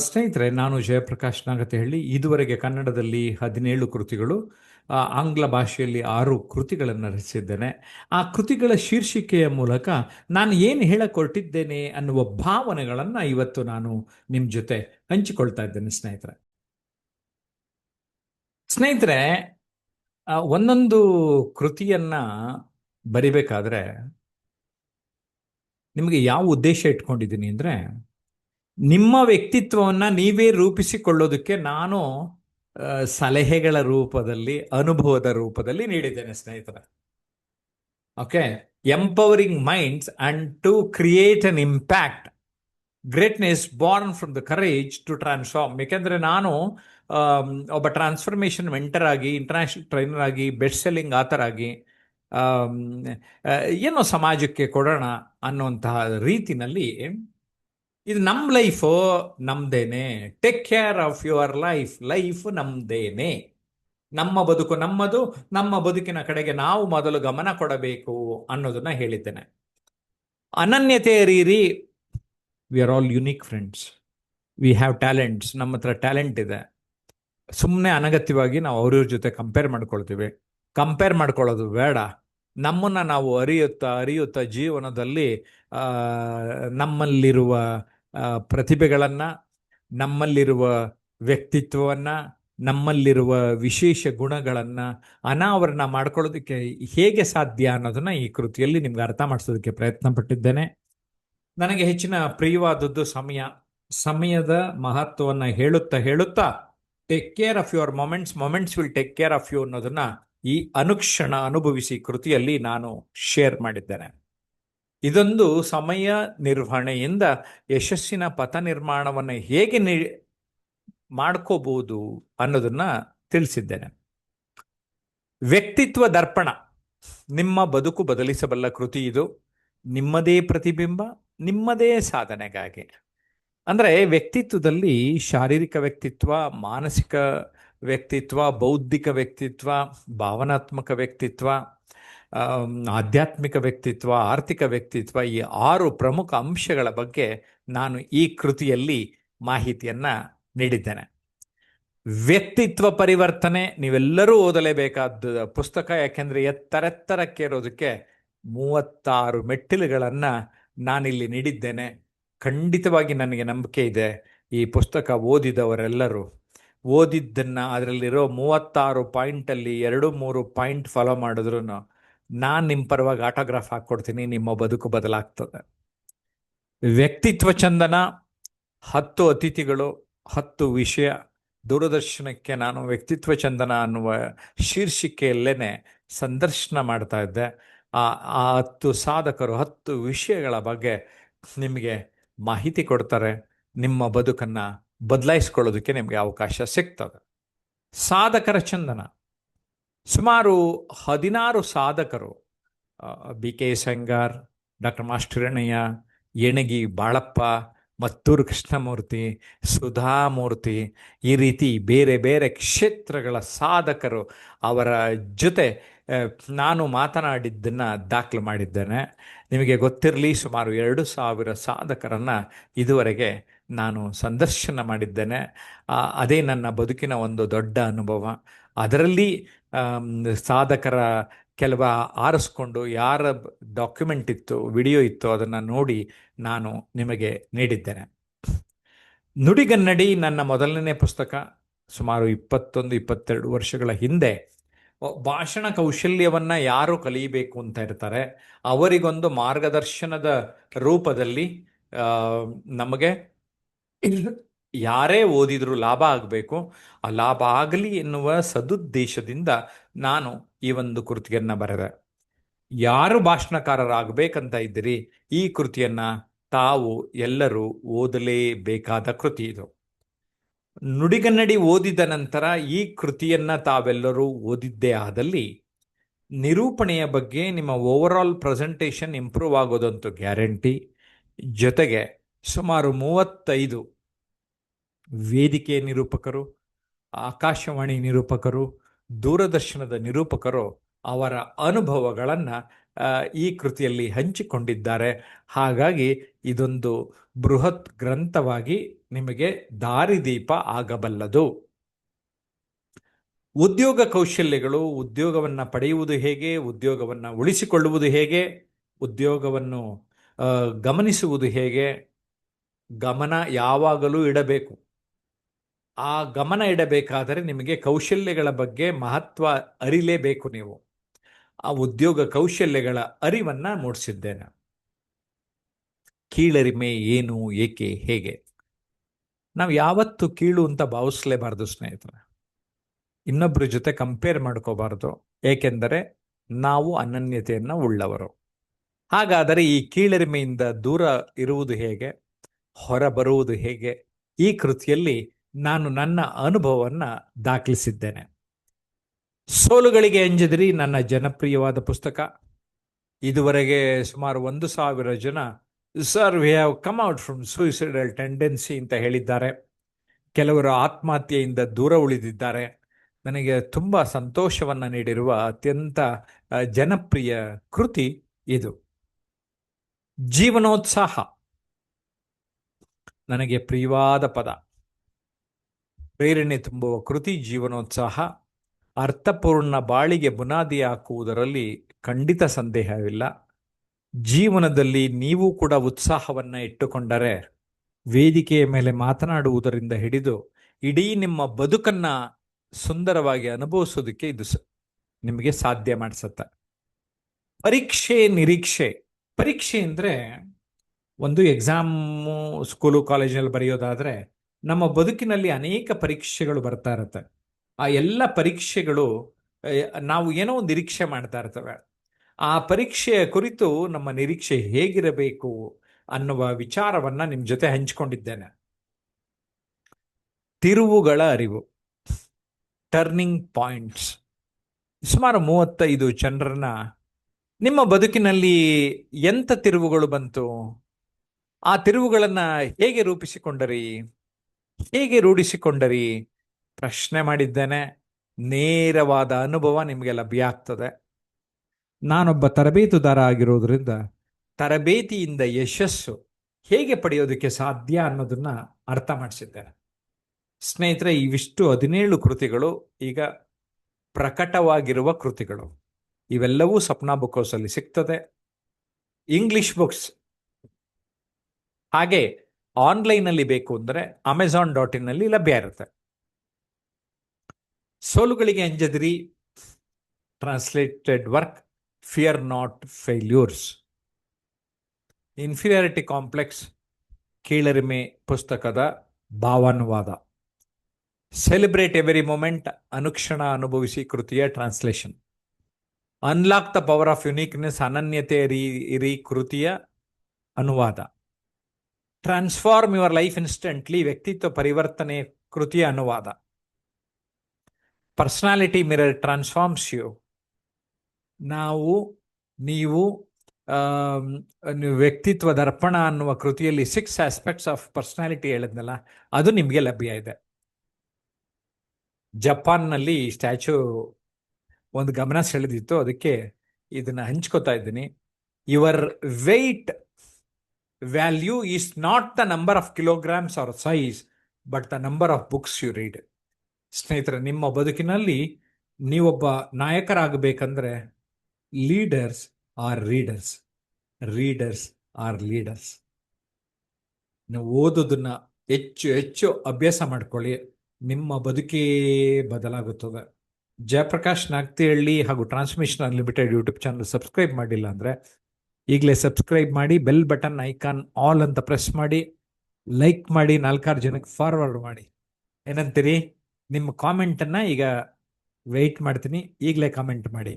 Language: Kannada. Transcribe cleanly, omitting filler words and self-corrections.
ಸ್ನೇಹಿತರೆ, ನಾನು ಜಯಪ್ರಕಾಶ್ ನಾಗತಿಹಳ್ಳಿ. ಇದುವರೆಗೆ ಕನ್ನಡದಲ್ಲಿ 17 ಕೃತಿಗಳು, ಆಂಗ್ಲ ಭಾಷೆಯಲ್ಲಿ 6 ಕೃತಿಗಳನ್ನು ರಚಿಸಿದ್ದೇನೆ. ಆ ಕೃತಿಗಳ ಶೀರ್ಷಿಕೆಯ ಮೂಲಕ ನಾನು ಏನು ಹೇಳಕೊಟ್ಟಿದ್ದೇನೆ ಅನ್ನುವ ಭಾವನೆಗಳನ್ನು ಇವತ್ತು ನಾನು ನಿಮ್ಮ ಜೊತೆ ಹಂಚಿಕೊಳ್ತಾ ಇದ್ದೇನೆ. ಸ್ನೇಹಿತರೆ, ಒಂದೊಂದು ಕೃತಿಯನ್ನ ಬರಿಬೇಕಾದ್ರೆ ನಿಮಗೆ ಯಾವ ಉದ್ದೇಶ ಇಟ್ಕೊಂಡಿದ್ದೀನಿ ಅಂದರೆ, ನಿಮ್ಮ ವ್ಯಕ್ತಿತ್ವವನ್ನು ನೀವೇ ರೂಪಿಸಿಕೊಳ್ಳೋದಕ್ಕೆ ನಾನು ಸಲಹೆಗಳ ರೂಪದಲ್ಲಿ, ಅನುಭವದ ರೂಪದಲ್ಲಿ ನೀಡಿದ್ದೇನೆ ಸ್ನೇಹಿತರೆ. Okay, empowering minds and to create an impact, greatness born from the courage to transform. ಯಾಕೆಂದರೆ ನಾನು ಒಬ್ಬ ಟ್ರಾನ್ಸ್ಫಾರ್ಮೇಷನ್ ಮೆಂಟರ್ ಆಗಿ, ಇಂಟರ್ನ್ಯಾಷನಲ್ ಟ್ರೈನರ್ ಆಗಿ, ಬೆಸ್ಟ್ ಸೆಲ್ಲಿಂಗ್ ಆಥರ್ ಆಗಿ ಏನೋ ಸಮಾಜಕ್ಕೆ ಕೊಡೋಣ ಅನ್ನುವಂತಹ ರೀತಿನಲ್ಲಿ, ಇದು ನಮ್ಮ ಲೈಫು ನಮ್ದೇನೆ, take care of your life ನಮ್ದೇನೆ, ನಮ್ಮ ಬದುಕು ನಮ್ಮದು, ನಮ್ಮ ಬದುಕಿನ ಕಡೆಗೆ ನಾವು ಮೊದಲು ಗಮನ ಕೊಡಬೇಕು ಅನ್ನೋದನ್ನ ಹೇಳಿದ್ದೇನೆ. ಅನನ್ಯತೆ ರೀರಿ, we are all unique friends, we have talents, ನಮ್ಮ ಹತ್ರ ಟ್ಯಾಲೆಂಟ್ ಇದೆ. ಸುಮ್ಮನೆ ಅನಗತ್ಯವಾಗಿ ನಾವು ಅವ್ರವ್ರ ಜೊತೆ ಕಂಪೇರ್ ಮಾಡ್ಕೊಳ್ತೀವಿ. ಕಂಪೇರ್ ಮಾಡ್ಕೊಳ್ಳೋದು ಬೇಡ. ನಮ್ಮನ್ನು ನಾವು ಅರಿಯುತ್ತಾ ಜೀವನದಲ್ಲಿ ನಮ್ಮಲ್ಲಿರುವ ಪ್ರತಿಭೆಗಳನ್ನು, ನಮ್ಮಲ್ಲಿರುವ ವ್ಯಕ್ತಿತ್ವವನ್ನು, ನಮ್ಮಲ್ಲಿರುವ ವಿಶೇಷ ಗುಣಗಳನ್ನು ಅನಾವರಣ ಮಾಡ್ಕೊಳ್ಳೋದಕ್ಕೆ ಹೇಗೆ ಸಾಧ್ಯ ಅನ್ನೋದನ್ನ ಈ ಕೃತಿಯಲ್ಲಿ ನಿಮ್ಗೆ ಅರ್ಥ ಮಾಡಿಸೋದಕ್ಕೆ ಪ್ರಯತ್ನ ಪಟ್ಟಿದ್ದೇನೆ. ನನಗೆ ಹೆಚ್ಚಿನ ಪ್ರಿಯವಾದದ್ದು ಸಮಯದ ಮಹತ್ವವನ್ನು ಹೇಳುತ್ತಾ take care of your moments will take care of you ಅನ್ನೋದನ್ನ ಈ ಅನುಕ್ಷಣ ಅನುಭವಿಸಿ ಕೃತಿಯಲ್ಲಿ ನಾನು ಶೇರ್ ಮಾಡಿದ್ದೇನೆ. ಇದೊಂದು ಸಮಯ ನಿರ್ವಹಣೆಯಿಂದ ಯಶಸ್ಸಿನ ಪಥ ನಿರ್ಮಾಣವನ್ನು ಹೇಗೆ ಮಾಡ್ಕೋಬಹುದು ಅನ್ನೋದನ್ನ ತಿಳಿಸಿದ್ದೇನೆ. ವ್ಯಕ್ತಿತ್ವ ದರ್ಪಣ, ನಿಮ್ಮ ಬದುಕು ಬದಲಿಸಬಲ್ಲ ಕೃತಿ ಇದು. ನಿಮ್ಮದೇ ಪ್ರತಿಬಿಂಬ, ನಿಮ್ಮದೇ ಸಾಧನೆಗಾಗಿ. ಅಂದರೆ ವ್ಯಕ್ತಿತ್ವದಲ್ಲಿ ಶಾರೀರಿಕ ವ್ಯಕ್ತಿತ್ವ, ಮಾನಸಿಕ ವ್ಯಕ್ತಿತ್ವ, ಬೌದ್ಧಿಕ ವ್ಯಕ್ತಿತ್ವ, ಭಾವನಾತ್ಮಕ ವ್ಯಕ್ತಿತ್ವ, ಆಧ್ಯಾತ್ಮಿಕ ವ್ಯಕ್ತಿತ್ವ, ಆರ್ಥಿಕ ವ್ಯಕ್ತಿತ್ವ, ಈ 6 ಪ್ರಮುಖ ಅಂಶಗಳ ಬಗ್ಗೆ ನಾನು ಈ ಕೃತಿಯಲ್ಲಿ ಮಾಹಿತಿಯನ್ನು ನೀಡಿದ್ದೇನೆ. ವ್ಯಕ್ತಿತ್ವ ಪರಿವರ್ತನೆ ನೀವೆಲ್ಲರೂ ಓದಲೇಬೇಕಾದ ಪುಸ್ತಕ. ಯಾಕೆಂದರೆ ಎತ್ತರೆತ್ತರಕ್ಕೆ ಇರೋದಕ್ಕೆ 36 ಮೆಟ್ಟಿಲುಗಳನ್ನು ನಾನಿಲ್ಲಿ ನೀಡಿದ್ದೇನೆ. ಖಂಡಿತವಾಗಿ ನನಗೆ ನಂಬಿಕೆ ಇದೆ, ಈ ಪುಸ್ತಕ ಓದಿದವರೆಲ್ಲರೂ ಓದಿದ್ದನ್ನು ಅದರಲ್ಲಿರೋ 36 ಪಾಯಿಂಟಲ್ಲಿ 2-3 ಪಾಯಿಂಟ್ ಫಾಲೋ ಮಾಡಿದ್ರು ನಾನು ನಿಮ್ಮ ಪರವಾಗಿ ಆಟೋಗ್ರಾಫ್ ಹಾಕ್ಕೊಡ್ತೀನಿ, ನಿಮ್ಮ ಬದುಕು ಬದಲಾಗ್ತದೆ. ವ್ಯಕ್ತಿತ್ವ ಚಂದನ, 10 ಅತಿಥಿಗಳು, 10 ವಿಷಯ. ದೂರದರ್ಶನಕ್ಕೆ ನಾನು ವ್ಯಕ್ತಿತ್ವ ಚಂದನ ಅನ್ನುವ ಶೀರ್ಷಿಕೆಯಲ್ಲೇನೆ ಸಂದರ್ಶನ ಮಾಡ್ತಾ ಇದ್ದೆ. ಆ 10 ಸಾಧಕರು 10 ವಿಷಯಗಳ ಬಗ್ಗೆ ನಿಮಗೆ ಮಾಹಿತಿ ಕೊಡ್ತಾರೆ. ನಿಮ್ಮ ಬದುಕನ್ನು ಬದಲಾಯಿಸ್ಕೊಳ್ಳೋದಕ್ಕೆ ನಿಮಗೆ ಅವಕಾಶ ಸಿಗ್ತದೆ. ಸಾಧಕರ ಚಂದನ, ಸುಮಾರು 16 ಸಾಧಕರು, BK ಸಂಗಾರ್, ಡಾಕ್ಟರ್ ಮಾಸ್ಟರಣ್ಣಯ್ಯ, ಯಣಗಿ ಬಾಳಪ್ಪ, ಮತ್ತೂರು ಕೃಷ್ಣಮೂರ್ತಿ, ಸುಧಾಮೂರ್ತಿ, ಈ ರೀತಿ ಬೇರೆ ಬೇರೆ ಕ್ಷೇತ್ರಗಳ ಸಾಧಕರು, ಅವರ ಜೊತೆ ನಾನು ಮಾತನಾಡಿದ್ದನ್ನು ದಾಖಲು ಮಾಡಿದ್ದೇನೆ. ನಿಮಗೆ ಗೊತ್ತಿರಲಿ, ಸುಮಾರು 2,000 ಸಾಧಕರನ್ನು ಇದುವರೆಗೆ ನಾನು ಸಂದರ್ಶನ ಮಾಡಿದ್ದೇನೆ. ಅದೇ ನನ್ನ ಬದುಕಿನ ಒಂದು ದೊಡ್ಡ ಅನುಭವ. ಅದರಲ್ಲಿ ಸಾಧಕರ ಕೆಲವು ಆರಿಸ್ಕೊಂಡು ಯಾರ ಡಾಕ್ಯುಮೆಂಟ್ ಇತ್ತು, ವಿಡಿಯೋ ಇತ್ತು, ಅದನ್ನು ನೋಡಿ ನಾನು ನಿಮಗೆ ನೀಡಿದ್ದೇನೆ. ನುಡಿಗನ್ನಡಿ ನನ್ನ ಮೊದಲನೇ ಪುಸ್ತಕ. ಸುಮಾರು 21-22 ವರ್ಷಗಳ ಹಿಂದೆ ಭಾಷಣ ಕೌಶಲ್ಯವನ್ನು ಯಾರು ಕಲಿಯಬೇಕು ಅಂತ ಇರ್ತಾರೆ ಅವರಿಗೊಂದು ಮಾರ್ಗದರ್ಶನದ ರೂಪದಲ್ಲಿ ನಮಗೆ ಯಾರೇ ಓದಿದರೂ ಲಾಭ ಆಗಬೇಕು, ಆ ಲಾಭ ಆಗಲಿ ಎನ್ನುವ ಸದುದ್ದೇಶದಿಂದ ನಾನು ಈ ಒಂದು ಕೃತಿಯನ್ನು ಬರೆದೆ. ಯಾರು ಭಾಷಣಕಾರರಾಗಬೇಕಂತ ಇದ್ದೀರಿ, ಈ ಕೃತಿಯನ್ನು ತಾವು ಎಲ್ಲರೂ ಓದಲೇಬೇಕಾದ ಕೃತಿ ಇದು. ನುಡಿಗನ್ನಡಿ ಓದಿದ ನಂತರ ಈ ಕೃತಿಯನ್ನು ತಾವೆಲ್ಲರೂ ಓದಿದ್ದೇ ಆದಲ್ಲಿ ನಿರೂಪಣೆಯ ಬಗ್ಗೆ ನಿಮ್ಮ ಓವರಾಲ್ ಪ್ರೆಸೆಂಟೇಷನ್ ಇಂಪ್ರೂವ್ ಆಗೋದಂತೂ ಗ್ಯಾರಂಟಿ. ಜೊತೆಗೆ ಸುಮಾರು 35 ವೇದಿಕೆ ನಿರೂಪಕರು, ಆಕಾಶವಾಣಿ ನಿರೂಪಕರು, ದೂರದರ್ಶನದ ನಿರೂಪಕರು ಅವರ ಅನುಭವಗಳನ್ನು ಈ ಕೃತಿಯಲ್ಲಿ ಹಂಚಿಕೊಂಡಿದ್ದಾರೆ. ಹಾಗಾಗಿ ಇದೊಂದು ಬೃಹತ್ ಗ್ರಂಥವಾಗಿ ನಿಮಗೆ ದಾರಿದೀಪ ಆಗಬಲ್ಲದು. ಉದ್ಯೋಗ ಕೌಶಲ್ಯಗಳು, ಉದ್ಯೋಗವನ್ನು ಪಡೆಯುವುದು ಹೇಗೆ, ಉದ್ಯೋಗವನ್ನು ಉಳಿಸಿಕೊಳ್ಳುವುದು ಹೇಗೆ, ಉದ್ಯೋಗವನ್ನು ಗಮನಿಸುವುದು ಹೇಗೆ, ಗಮನ ಯಾವಾಗಲೂ ಇಡಬೇಕು. ಆ ಗಮನ ಇಡಬೇಕಾದರೆ ನಿಮಗೆ ಕೌಶಲ್ಯಗಳ ಬಗ್ಗೆ ಮಹತ್ವ ಅರಿಲೇಬೇಕು. ನೀವು ಆ ಉದ್ಯೋಗ ಕೌಶಲ್ಯಗಳ ಅರಿವನ್ನು ಮೂಡಿಸಿದ್ದೇನೆ. ಕೀಳರಿಮೆ ಏನು, ಏಕೆ, ಹೇಗೆ? ನಾವು ಯಾವತ್ತು ಕೀಳು ಅಂತ ಭಾವಿಸಲೇಬಾರ್ದು ಸ್ನೇಹಿತರೆ. ಇನ್ನೊಬ್ಬರ ಜೊತೆ ಕಂಪೇರ್ ಮಾಡ್ಕೋಬಾರ್ದು, ಏಕೆಂದರೆ ನಾವು ಅನನ್ಯತೆಯನ್ನು ಉಳ್ಳವರು. ಹಾಗಾದರೆ ಈ ಕೀಳರಿಮೆಯಿಂದ ದೂರ ಇರುವುದು ಹೇಗೆ, ಹೊರ ಬರುವುದು ಹೇಗೆ? ಈ ಕೃತಿಯಲ್ಲಿ ನಾನು ನನ್ನ ಅನುಭವವನ್ನು ದಾಖಲಿಸಿದ್ದೇನೆ. ಸೋಲುಗಳಿಗೆ ಅಂಜದಿರಿ ನನ್ನ ಜನಪ್ರಿಯವಾದ ಪುಸ್ತಕ. ಇದುವರೆಗೆ ಸುಮಾರು 1,000 ಜನ sir we have come out from suicidal tendency ಅಂತ ಹೇಳಿದ್ದಾರೆ. ಕೆಲವರು ಆತ್ಮಹತ್ಯೆಯಿಂದ ದೂರ ಉಳಿದಿದ್ದಾರೆ. ನನಗೆ ತುಂಬ ಸಂತೋಷವನ್ನು ನೀಡಿರುವ ಅತ್ಯಂತ ಜನಪ್ರಿಯ ಕೃತಿ ಇದು. ಜೀವನೋತ್ಸಾಹ ನನಗೆ ಪ್ರಿಯವಾದ ಪದ. ಪ್ರೇರಣೆ ತುಂಬುವ ಕೃತಿ ಜೀವನೋತ್ಸಾಹ. ಅರ್ಥಪೂರ್ಣ ಬಾಳಿಗೆ ಬುನಾದಿ ಹಾಕುವುದರಲ್ಲಿ ಖಂಡಿತ ಸಂದೇಹವಿಲ್ಲ. ಜೀವನದಲ್ಲಿ ನೀವು ಕೂಡ ಉತ್ಸಾಹವನ್ನು ಇಟ್ಟುಕೊಂಡರೆ ವೇದಿಕೆಯ ಮೇಲೆ ಮಾತನಾಡುವುದರಿಂದ ಹಿಡಿದು ಇಡೀ ನಿಮ್ಮ ಬದುಕನ್ನು ಸುಂದರವಾಗಿ ಅನುಭವಿಸೋದಕ್ಕೆ ಇದು ನಿಮಗೆ ಸಾಧ್ಯ ಮಾಡಿಸುತ್ತೆ. ಪರೀಕ್ಷೆ ನಿರೀಕ್ಷೆ. ಪರೀಕ್ಷೆ ಅಂದರೆ ಒಂದು ಎಕ್ಸಾಮು ಸ್ಕೂಲು ಕಾಲೇಜಿನಲ್ಲಿ ಬರೆಯೋದಾದರೆ ನಮ್ಮ ಬದುಕಿನಲ್ಲಿ ಅನೇಕ ಪರೀಕ್ಷೆಗಳು ಬರ್ತಾ ಇರುತ್ತೆ. ಆ ಎಲ್ಲ ಪರೀಕ್ಷೆಗಳು ನಾವು ಏನೋ ಒಂದು ನಿರೀಕ್ಷೆ ಮಾಡ್ತಾ ಇರ್ತವೆ. ಆ ಪರೀಕ್ಷೆಯ ಕುರಿತು ನಮ್ಮ ನಿರೀಕ್ಷೆ ಹೇಗಿರಬೇಕು ಅನ್ನುವ ವಿಚಾರವನ್ನು ನಿಮ್ಮ ಜೊತೆ ಹಂಚಿಕೊಂಡಿದ್ದೇನೆ. ತಿರುವುಗಳ ಅರಿವು, ಟರ್ನಿಂಗ್ ಪಾಯಿಂಟ್ಸ್. ಸುಮಾರು 35 ಜನರನ್ನ ನಿಮ್ಮ ಬದುಕಿನಲ್ಲಿ ಎಂಥ ತಿರುವುಗಳು ಬಂತು, ಆ ತಿರುವುಗಳನ್ನು ಹೇಗೆ ರೂಪಿಸಿಕೊಂಡರಿ, ಹೇಗೆ ರೂಢಿಸಿಕೊಂಡರಿ ಪ್ರಶ್ನೆ ಮಾಡಿದ್ದೇನೆ. ನೇರವಾದ ಅನುಭವ ನಿಮಗೆ ಲಭ್ಯ ಆಗ್ತದೆ. ನಾನೊಬ್ಬ ತರಬೇತುದಾರ ಆಗಿರೋದ್ರಿಂದ ತರಬೇತಿಯಿಂದ ಯಶಸ್ಸು ಹೇಗೆ ಪಡೆಯೋದಕ್ಕೆ ಸಾಧ್ಯ ಅನ್ನೋದನ್ನು ಅರ್ಥ ಮಾಡಿಸಿದ್ದೇನೆ. ಸ್ನೇಹಿತರೆ, ಇವಿಷ್ಟು 17 ಕೃತಿಗಳು ಈಗ ಪ್ರಕಟವಾಗಿರುವ ಕೃತಿಗಳು. ಇವೆಲ್ಲವೂ ಸಪ್ನಾ ಬುಕ್ ಹೌಸಲ್ಲಿ ಸಿಗ್ತದೆ. ಇಂಗ್ಲಿಷ್ ಬುಕ್ಸ್ ಹಾಗೆ ಆನ್ಲೈನಲ್ಲಿ ಬೇಕು ಅಂದರೆ Amazon.in ನಲ್ಲಿ ಲಭ್ಯ ಇರುತ್ತೆ. ಸೋಲುಗಳಿಗೆ ಅಂಜದಿರಿ, translated work, fear not failures. Inferiority complex, ಕೀಳರಿಮೆ ಪುಸ್ತಕದ ಭಾವಾನುವಾದ. ಸೆಲೆಬ್ರೇಟ್ ಎವರಿ ಮೊಮೆಂಟ್, ಅನುಕ್ಷಣ ಅನುಭವಿಸಿ ಕೃತಿಯ translation. Unlock the power of uniqueness, ಅನನ್ಯತೆ ಇರಿ ಕೃತಿಯ ಅನುವಾದ. ಟ್ರಾನ್ಸ್ಫಾರ್ಮ್ ಯುವರ್ ಲೈಫ್ ಇನ್ಸ್ಟೆಂಟ್ಲಿ, ವ್ಯಕ್ತಿತ್ವ ಪರಿವರ್ತನೆ ಕೃತಿಯ ಅನುವಾದ. Personality mirror transforms you. ನೀವು ವ್ಯಕ್ತಿತ್ವ ದರ್ಪಣ ಅನ್ನುವ ಕೃತಿಯಲ್ಲಿ 6 ಆಸ್ಪೆಕ್ಟ್ಸ್ ಆಫ್ ಪರ್ಸನಾಲಿಟಿ ಹೇಳಿದ್ನಲ್ಲ, ಅದು ನಿಮಗೆ ಲಭ್ಯ ಇದೆ. ಜಪಾನ್ನಲ್ಲಿ ಈ ಸ್ಟ್ಯಾಚ್ಯೂ ಒಂದು ಗಮನ ಸೆಳೆದಿತ್ತು, ಅದಕ್ಕೆ ಇದನ್ನು ಹಂಚ್ಕೋತಾ ಇದ್ದೀನಿ. Your weight value is not the number of kilograms or size, but the number of books you read. ಸ್ನೇಹಿತರೆ, ನಿಮ್ಮ ಬದುಕಿನಲ್ಲಿ ನೀವೊಬ್ಬ ನಾಯಕರಾಗಬೇಕಂದ್ರೆ leaders are readers, readers are leaders. ನೀವು ಓದೋದನ್ನು ಹೆಚ್ಚು ಹೆಚ್ಚು ಅಭ್ಯಾಸ ಮಾಡ್ಕೊಳ್ಳಿ, ನಿಮ್ಮ ಬದುಕೇ ಬದಲಾಗುತ್ತದೆ. ಜಯಪ್ರಕಾಶ್ ನಾಗ್ತಿಹಳ್ಳಿ ಹಾಗೂ transmission unlimited YouTube channel subscribe ಮಾಡಿಲ್ಲ ಅಂದರೆ ಈಗಲೇ ಸಬ್ಸ್ಕ್ರೈಬ್ ಮಾಡಿ, ಬೆಲ್ ಬಟನ್ ಐಕಾನ್ ಆಲ್ ಅಂತ ಪ್ರೆಸ್ ಮಾಡಿ, ಲೈಕ್ ಮಾಡಿ, 4-6 ಜನಕ್ಕೆ ಫಾರ್ವರ್ಡ್ ಮಾಡಿ. ಏನಂತೀರಿ? ನಿಮ್ಮ ಕಾಮೆಂಟನ್ನು ಈಗ ವೆಯ್ಟ್ ಮಾಡ್ತೀನಿ, ಈಗಲೇ ಕಾಮೆಂಟ್ ಮಾಡಿ.